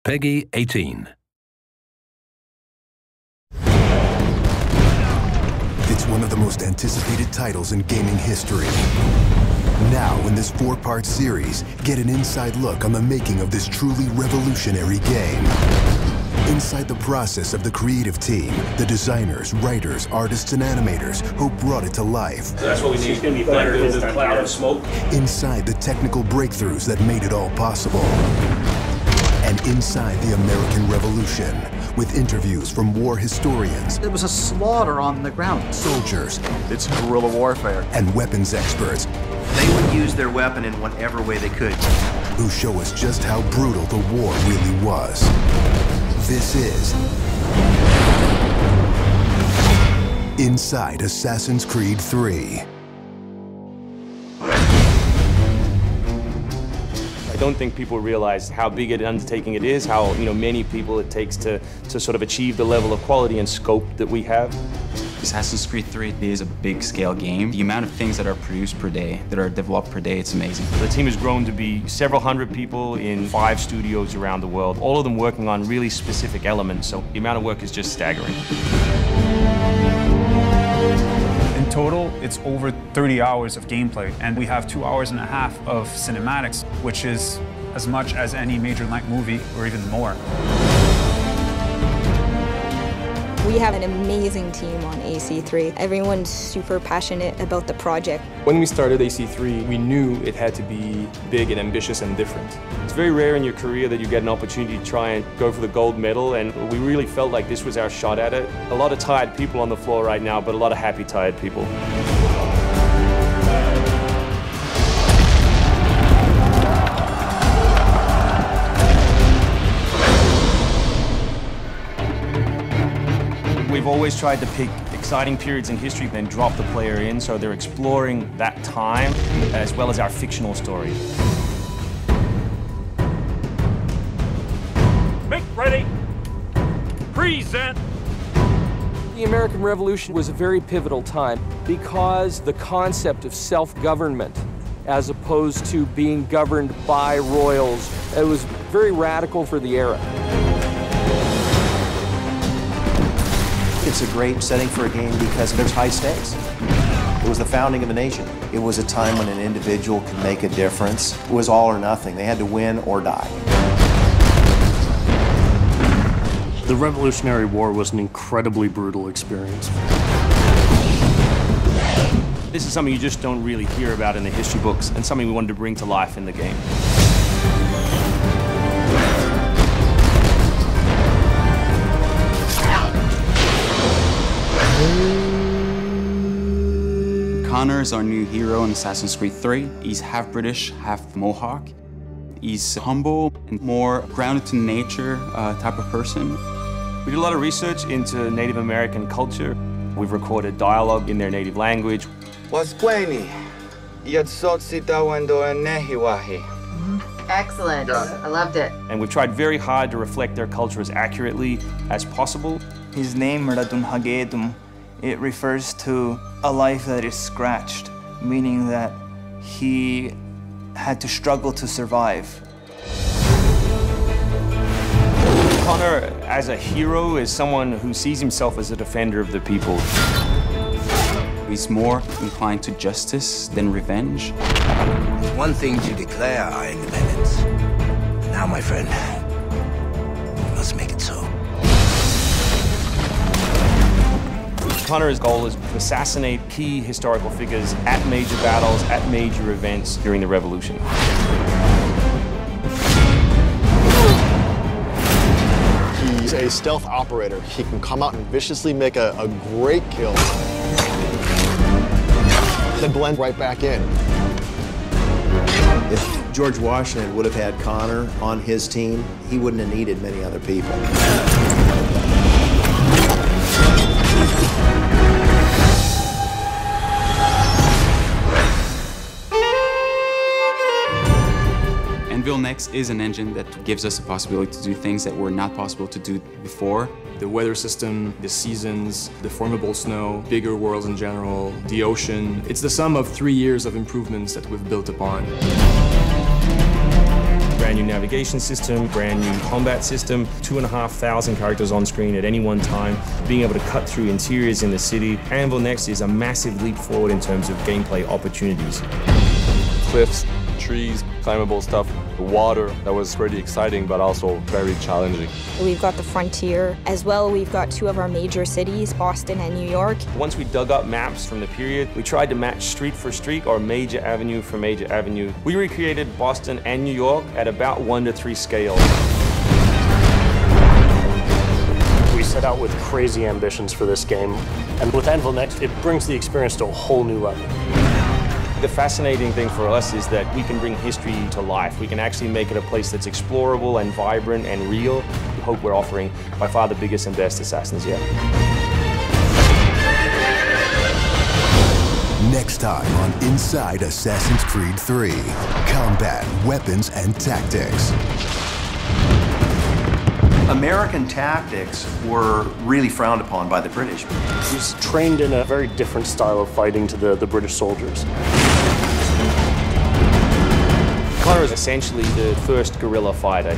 Peggy 18. It's one of the most anticipated titles in gaming history. Now, in this 4-part series, get an inside look on the making of this truly revolutionary game. Inside the process of the creative team, the designers, writers, artists, and animators who brought it to life. So that's what we need. It's going to be thunder, the cloud of smoke. Inside the technical breakthroughs that made it all possible. And inside the American Revolution, with interviews from war historians. It was a slaughter on the ground. Soldiers. It's guerrilla warfare. And weapons experts. They would use their weapon in whatever way they could. Who show us just how brutal the war really was. This is Inside Assassin's Creed 3. I don't think people realize how big an undertaking it is, how many people it takes to sort of achieve the level of quality and scope that we have. Assassin's Creed 3 is a big-scale game. The amount of things that are produced per day, that are developed per day, it's amazing. The team has grown to be several hundred people in 5 studios around the world, all of them working on really specific elements, so the amount of work is just staggering. In total, it's over 30 hours of gameplay, and we have 2.5 hours of cinematics, which is as much as any major length movie, or even more. We have an amazing team on AC3. Everyone's super passionate about the project. When we started AC3, we knew it had to be big and ambitious and different. It's very rare in your career that you get an opportunity to try and go for the gold medal, and we really felt like this was our shot at it. A lot of tired people on the floor right now, but a lot of happy, tired people. We've always tried to pick exciting periods in history, then drop the player in, so they're exploring that time as well as our fictional story. Make ready. Present. The American Revolution was a very pivotal time because the concept of self-government, as opposed to being governed by royals, it was very radical for the era. It's a great setting for a game because there's high stakes. It was the founding of a nation. It was a time when an individual could make a difference. It was all or nothing. They had to win or die. The Revolutionary War was an incredibly brutal experience. This is something you just don't really hear about in the history books, and something we wanted to bring to life in the game. Connor is our new hero in Assassin's Creed 3. He's half British, half Mohawk. He's humble and more grounded to nature type of person. We did a lot of research into Native American culture. We've recorded dialogue in their native language. Excellent. I loved it. And we've tried very hard to reflect their culture as accurately as possible. His name, Radun Hagedum, it refers to a life that is scratched, meaning that he had to struggle to survive. Connor, as a hero, is someone who sees himself as a defender of the people. He's more inclined to justice than revenge. One thing to declare our independence. Now, my friend, we must make it so. Connor's goal is to assassinate key historical figures at major battles, at major events during the Revolution. He's a stealth operator. He can come out and viciously make a great kill, then blend right back in. If George Washington would have had Connor on his team, he wouldn't have needed many other people. ANVILNEXT is an engine that gives us the possibility to do things that were not possible to do before. The weather system, the seasons, the formable snow, bigger worlds in general, the ocean. It's the sum of 3 years of improvements that we've built upon. We're brand new navigation system, brand new combat system, 2,500 characters on screen at any one time, being able to cut through interiors in the city. ANVILNEXT is a massive leap forward in terms of gameplay opportunities. Cliffs, trees, climbable stuff, water, that was pretty exciting but also very challenging. We've got the frontier as well. We've got two of our major cities, Boston and New York. Once we dug up maps from the period, we tried to match street for street or major avenue for major avenue. We recreated Boston and New York at about 1:3 scale. We set out with crazy ambitions for this game, and with ANVILNEXT, it brings the experience to a whole new level. The fascinating thing for us is that we can bring history to life. We can actually make it a place that's explorable and vibrant and real. We hope we're offering by far the biggest and best Assassins yet. Next time on Inside Assassin's Creed 3, combat, weapons, and tactics. American tactics were really frowned upon by the British. He was trained in a very different style of fighting to the British soldiers. Connor is essentially the first guerrilla fighter.